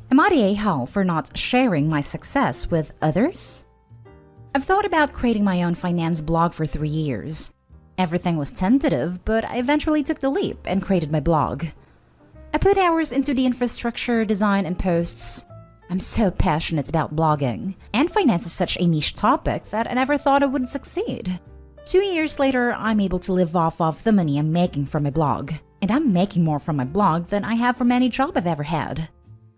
Am I the a-hole for not sharing my success with others? I've thought about creating my own finance blog for 3 years. Everything was tentative, but I eventually took the leap and created my blog. I put hours into the infrastructure, design, and posts. I'm so passionate about blogging, and finance is such a niche topic that I never thought I would succeed. 2 years later, I'm able to live off of the money I'm making from my blog, and I'm making more from my blog than I have from any job I've ever had.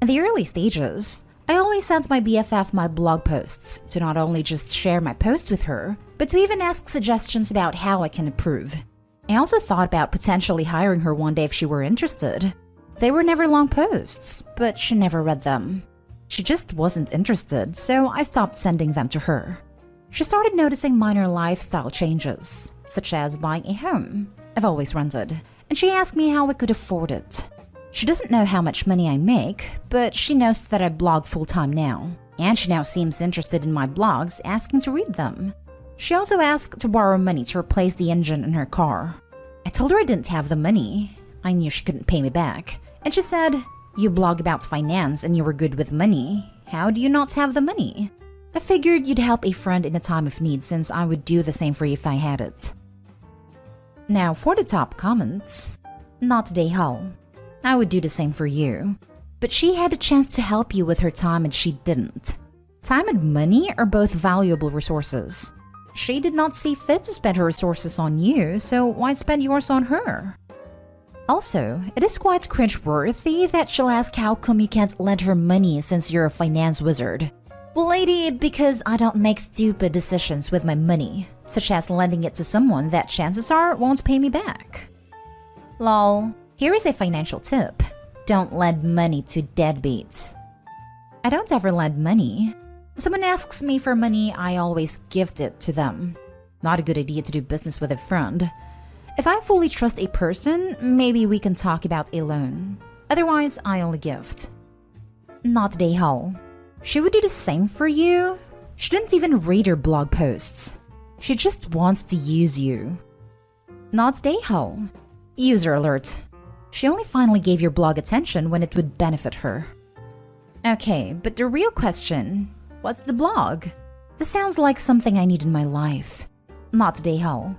In the early stages, I always sent my BFF my blog posts to not only just share my posts with her, but to even ask suggestions about how I can improve. I also thought about potentially hiring her one day if she were interested. They were never long posts, but she never read them. She just wasn't interested, so I stopped sending them to her. She started noticing minor lifestyle changes, such as buying a home I've always rented, and she asked me how I could afford it. She doesn't know how much money I make, but she knows that I blog full-time now, and she now seems interested in my blogs, asking to read them. She also asked to borrow money to replace the engine in her car. I told her I didn't have the money. I knew she couldn't pay me back, and she said, "You blog about finance and you were good with money. How do you not have the money?" I figured you'd help a friend in a time of need since I would do the same for you if I had it. Now for the top comments. Not today, Hull. I would do the same for you. But she had a chance to help you with her time and she didn't. Time and money are both valuable resources. She did not see fit to spend her resources on you, so why spend yours on her? Also, it is quite cringe-worthy that she'll ask how come you can't lend her money since you're a finance wizard. Well, lady, because I don't make stupid decisions with my money, such as lending it to someone that chances are won't pay me back. Lol. Here is a financial tip. Don't lend money to deadbeats. I don't ever lend money. If someone asks me for money, I always gift it to them. Not a good idea to do business with a friend. If I fully trust a person, maybe we can talk about a loan. Otherwise, I only gift. Not Dayhall. She would do the same for you. She didn't even read your blog posts. She just wants to use you. Not Dayhall. User alert. She only finally gave your blog attention when it would benefit her. Okay, but the real question, what's the blog? This sounds like something I need in my life. Not Dayhall.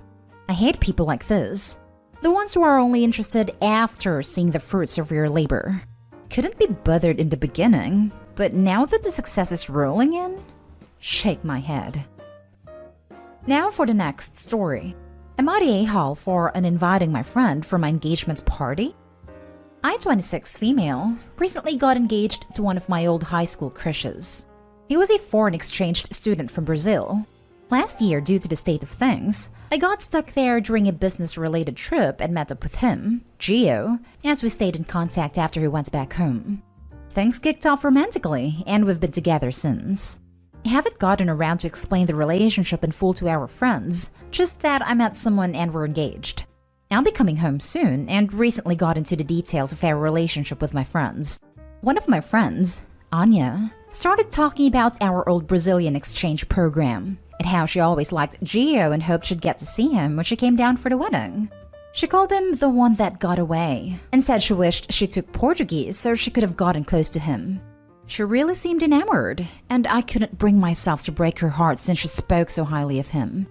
I hate people like this. The ones who are only interested after seeing the fruits of your labor. Couldn't be bothered in the beginning, but now that the success is rolling in, shake my head. Now for the next story. Am I the a-hole for uninviting my friend for my engagement party? I, 26 female, recently got engaged to one of my old high school crushes. He was a foreign exchange student from Brazil. Last year, due to the state of things, I got stuck there during a business-related trip and met up with him, Gio, as we stayed in contact after he went back home. Things kicked off romantically, and we've been together since. I haven't gotten around to explain the relationship in full to our friends, just that I met someone and we're engaged. I'll be coming home soon and recently got into the details of our relationship with my friends. One of my friends, Anya, started talking about our old Brazilian exchange program and how she always liked Gio and hoped she'd get to see him when she came down for the wedding. She called him the one that got away and said she wished she took Portuguese so she could have gotten close to him. She really seemed enamored, and I couldn't bring myself to break her heart since she spoke so highly of him.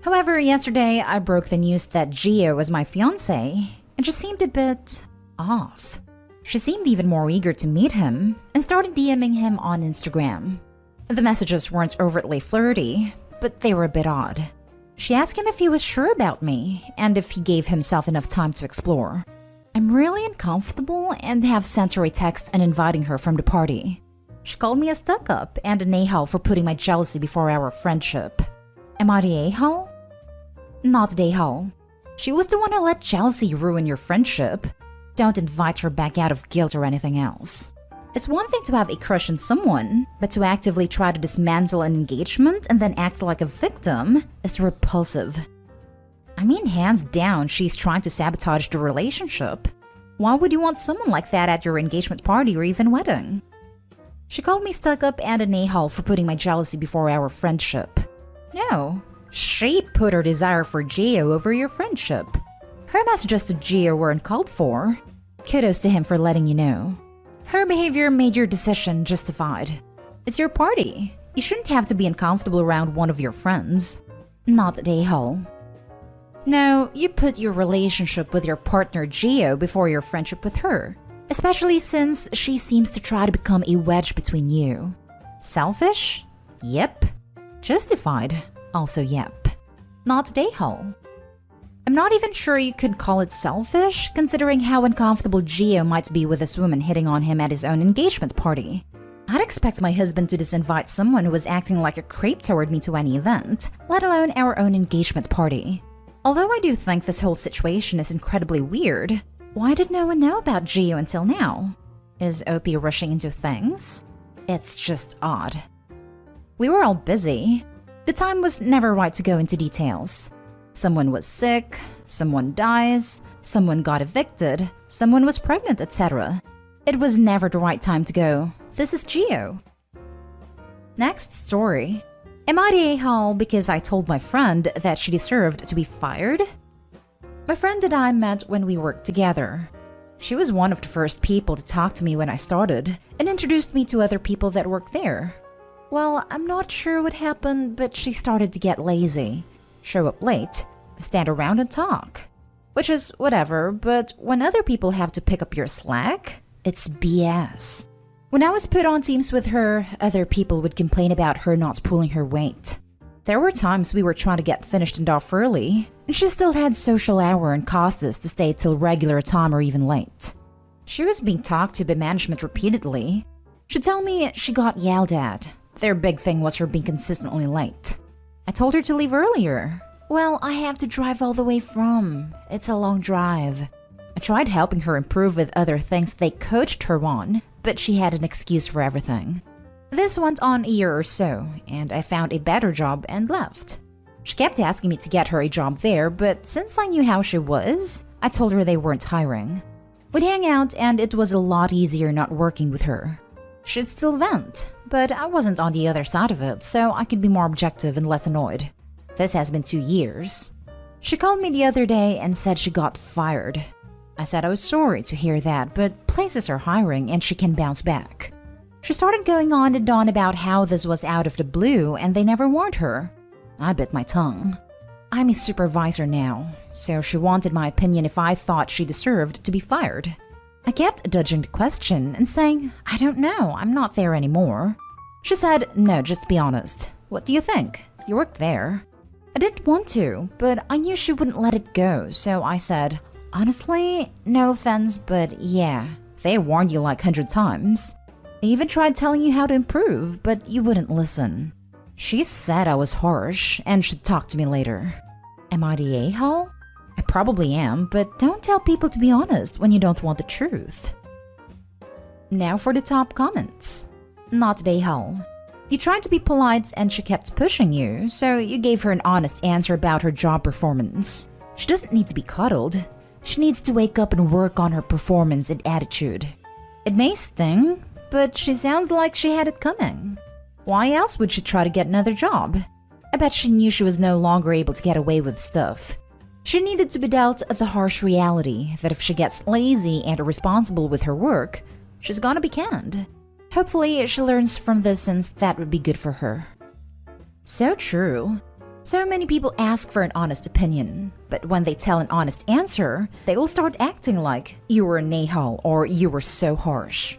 However, yesterday I broke the news that Gio was my fiancé, and she seemed a bit off. She seemed even more eager to meet him and started DMing him on Instagram. The messages weren't overtly flirty, but they were a bit odd. She asked him if he was sure about me and if he gave himself enough time to explore. I'm really uncomfortable and have sent her a text and inviting her from the party. She called me a stuck-up and an a-hole for putting my jealousy before our friendship. Am I the a-hole? Not the a-hole. She was the one who let jealousy ruin your friendship. Don't invite her back out of guilt or anything else. It's one thing to have a crush on someone, but to actively try to dismantle an engagement and then act like a victim is repulsive. I mean, hands down, she's trying to sabotage the relationship. Why would you want someone like that at your engagement party or even wedding? She called me stuck-up and an a-hole for putting my jealousy before our friendship. No, she put her desire for Gio over your friendship. Her messages to Gio were uncalled for. Kudos to him for letting you know. Her behavior made your decision justified. It's your party. You shouldn't have to be uncomfortable around one of your friends. Not the a-hole. No, you put your relationship with your partner Gio before your friendship with her, especially since she seems to try to become a wedge between you. Selfish? Yep. Justified? Also yep. Not the a-hole. I'm not even sure you could call it selfish, considering how uncomfortable Gio might be with this woman hitting on him at his own engagement party. I'd expect my husband to disinvite someone who was acting like a creep toward me to any event, let alone our own engagement party. Although I do think this whole situation is incredibly weird, why did no one know about Gio until now? Is OP rushing into things? It's just odd. We were all busy. The time was never right to go into details. Someone was sick, someone dies, someone got evicted, someone was pregnant, etc. It was never the right time to go. This is Gio. Next story. Am I the a-hole because I told my friend that she deserved to be fired? My friend and I met when we worked together. She was one of the first people to talk to me when I started and introduced me to other people that worked there. Well, I'm not sure what happened, but she started to get lazy. Show up late, stand around and talk. Which is whatever, but when other people have to pick up your slack, it's BS. When I was put on teams with her, other people would complain about her not pulling her weight. There were times we were trying to get finished and off early, and she still had social hour and cost us to stay till regular time or even late. She was being talked to by management repeatedly. She'd tell me she got yelled at. Their big thing was her being consistently late. I told her to leave earlier. Well, I have to drive all the way from. It's a long drive. I tried helping her improve with other things they coached her on, but she had an excuse for everything. This went on a year or so, and I found a better job and left. She kept asking me to get her a job there, but since I knew how she was, I told her they weren't hiring. We'd hang out, and it was a lot easier not working with her. She'd still vent, but I wasn't on the other side of it, so I could be more objective and less annoyed. This has been 2 years. She called me the other day and said she got fired. I said I was sorry to hear that, but places are hiring and she can bounce back. She started going on and on about how this was out of the blue and they never warned her. I bit my tongue. I'm a supervisor now, so she wanted my opinion if I thought she deserved to be fired. I kept dodging the question and saying, I don't know, I'm not there anymore. She said, no, just be honest. What do you think? You worked there. I didn't want to, but I knew she wouldn't let it go, so I said, honestly, no offense, but yeah, they warned you like 100 times. I even tried telling you how to improve, but you wouldn't listen. She said I was harsh and should talk to me later. Am I the a-hole? I probably am, but don't tell people to be honest when you don't want the truth. Now for the top comments. Not the a-hole. You tried to be polite and she kept pushing you, so you gave her an honest answer about her job performance. She doesn't need to be cuddled. She needs to wake up and work on her performance and attitude. It may sting, but she sounds like she had it coming. Why else would she try to get another job? I bet she knew she was no longer able to get away with stuff. She needed to be dealt the harsh reality that if she gets lazy and irresponsible with her work, she's gonna be canned. Hopefully, she learns from this since that would be good for her. So true. So many people ask for an honest opinion, but when they tell an honest answer, they will start acting like you were an a-hole or you were so harsh.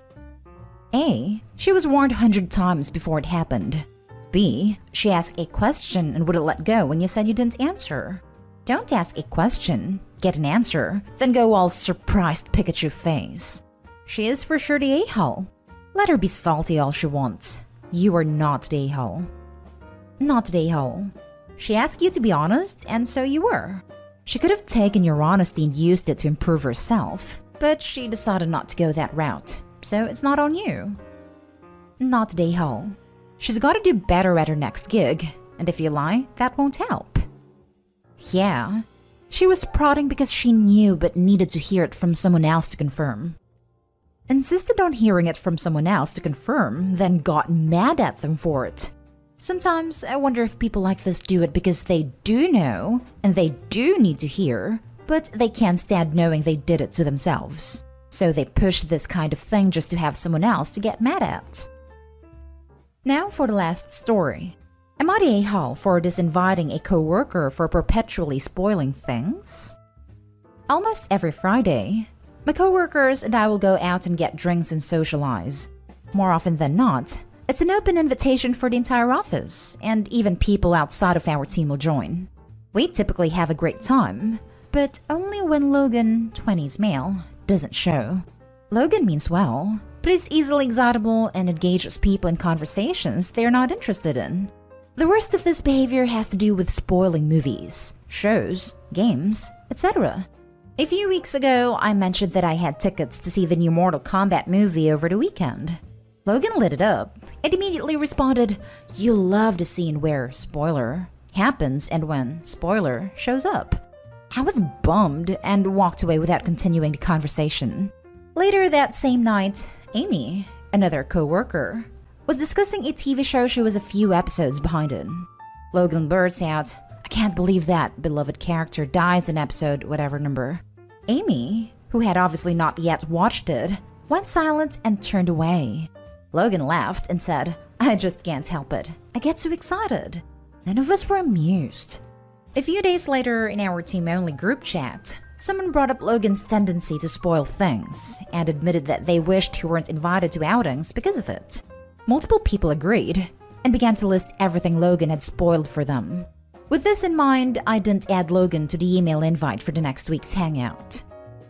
A. She was warned 100 times before it happened. B. She asked a question and wouldn't let go when you said you didn't answer. Don't ask a question, get an answer, then go all surprised Pikachu face. She is for sure the a-hole. Let her be salty all she wants. You are not the a-hole. Not the a-hole. She asked you to be honest, and so you were. She could have taken your honesty and used it to improve herself, but she decided not to go that route, so it's not on you. Not the a-hole. She's got to do better at her next gig, and if you lie, that won't help. Yeah, she was prodding because she knew but needed to hear it from someone else to confirm. Insisted on hearing it from someone else to confirm, then got mad at them for it. Sometimes I wonder if people like this do it because they do know, and they do need to hear, but they can't stand knowing they did it to themselves. So they push this kind of thing just to have someone else to get mad at. Now for the last story. Am I the a-hole for disinviting a coworker for perpetually spoiling things? Almost every Friday, my coworkers and I will go out and get drinks and socialize. More often than not, it's an open invitation for the entire office, and even people outside of our team will join. We typically have a great time, but only when Logan, 20s male, doesn't show. Logan means well, but he's easily excitable and engages people in conversations they're not interested in. The worst of this behavior has to do with spoiling movies, shows, games, etc. A few weeks ago, I mentioned that I had tickets to see the new Mortal Kombat movie over the weekend. Logan lit it up and immediately responded, "You'll love the scene where, spoiler, happens and when, spoiler, shows up." I was bummed and walked away without continuing the conversation. Later that same night, Amy, another co-worker, was discussing a TV show she was a few episodes behind in. Logan blurts out, "I can't believe that beloved character dies in episode whatever number." Amy, who had obviously not yet watched it, went silent and turned away. Logan laughed and said, "I just can't help it. I get too excited." None of us were amused. A few days later, in our team-only group chat, someone brought up Logan's tendency to spoil things and admitted that they wished he weren't invited to outings because of it. Multiple people agreed and began to list everything Logan had spoiled for them. With this in mind, I didn't add Logan to the email invite for the next week's hangout.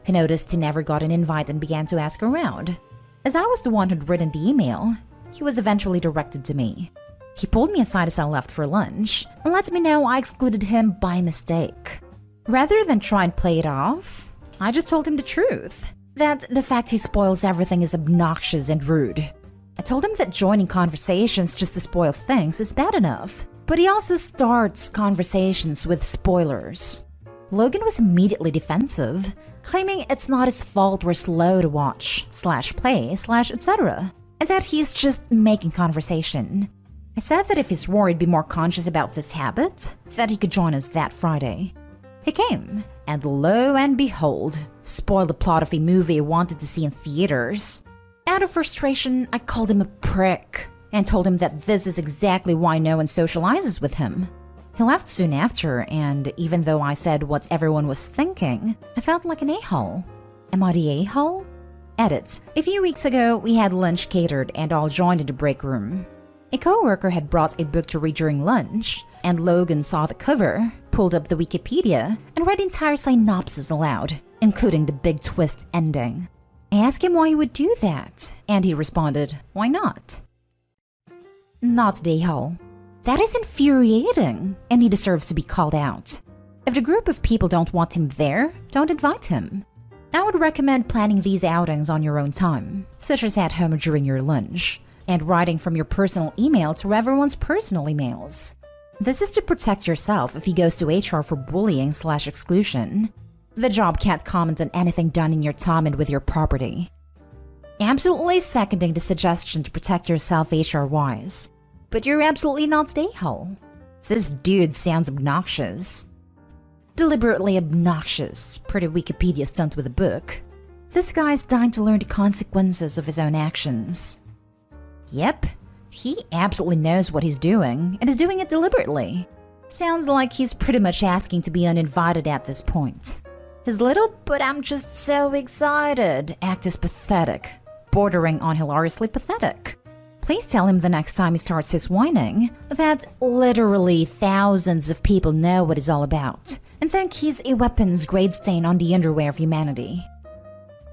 He noticed he never got an invite and began to ask around. As I was the one who'd written the email, he was eventually directed to me. He pulled me aside as I left for lunch and let me know I excluded him by mistake. Rather than try and play it off, I just told him the truth, that the fact he spoils everything is obnoxious and rude. I told him that joining conversations just to spoil things is bad enough, but he also starts conversations with spoilers. Logan was immediately defensive, claiming it's not his fault we're slow to watch, /play, etc., and that he's just making conversation. I said that if he's worried be more conscious about this habit, that he could join us that Friday. He came, and lo and behold, spoiled the plot of a movie he wanted to see in theaters. Out of frustration, I called him a prick and told him that this is exactly why no one socializes with him. He left soon after, and even though I said what everyone was thinking, I felt like an a-hole. Am I the a-hole? Edit. A few weeks ago, we had lunch catered and all joined in the break room. A co-worker had brought a book to read during lunch, and Logan saw the cover, pulled up the Wikipedia, and read the entire synopsis aloud, including the big twist ending. I asked him why he would do that, and he responded, "Why not?" Not the a-hole. That is infuriating, and he deserves to be called out. If the group of people don't want him there, don't invite him. I would recommend planning these outings on your own time, such as at home during your lunch, and writing from your personal email to everyone's personal emails. This is to protect yourself if he goes to HR for bullying/exclusion. The job can't comment on anything done in your time and with your property. Absolutely seconding the suggestion to protect yourself HR-wise. But you're absolutely not the a-hole. This dude sounds obnoxious. Deliberately obnoxious, per the Wikipedia stunt with a book. This guy's dying to learn the consequences of his own actions. Yep, he absolutely knows what he's doing, and is doing it deliberately. Sounds like he's pretty much asking to be uninvited at this point. His little "but I'm just so excited" act is pathetic, bordering on hilariously pathetic. Please tell him the next time he starts his whining that literally thousands of people know what he's all about and think he's a weapons-grade stain on the underwear of humanity.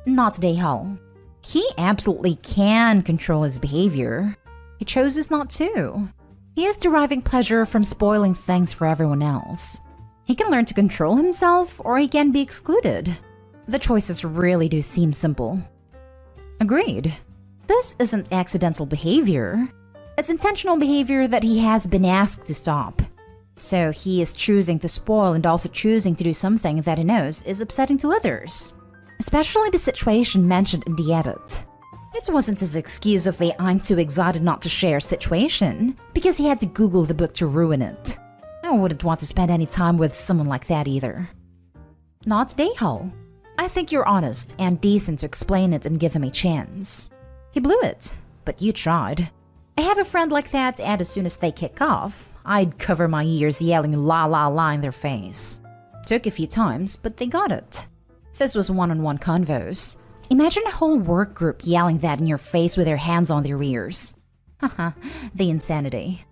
Not the a-hole. He absolutely can control his behavior. He chooses not to. He is deriving pleasure from spoiling things for everyone else. He can learn to control himself, or he can be excluded. The choices really do seem simple. Agreed. This isn't accidental behavior. It's intentional behavior that he has been asked to stop. So he is choosing to spoil and also choosing to do something that he knows is upsetting to others. Especially the situation mentioned in the edit. It wasn't his excuse of a "I'm too excited not to share" situation, because he had to Google the book to ruin it. I wouldn't want to spend any time with someone like that either. Not the a-hole. I think you're honest and decent to explain it and give him a chance. He blew it, but you tried. I have a friend like that, and as soon as they kick off, I'd cover my ears yelling la la la in their face. Took a few times, but they got it. This was one-on-one convos. Imagine a whole work group yelling that in your face with their hands on their ears. Haha, the insanity.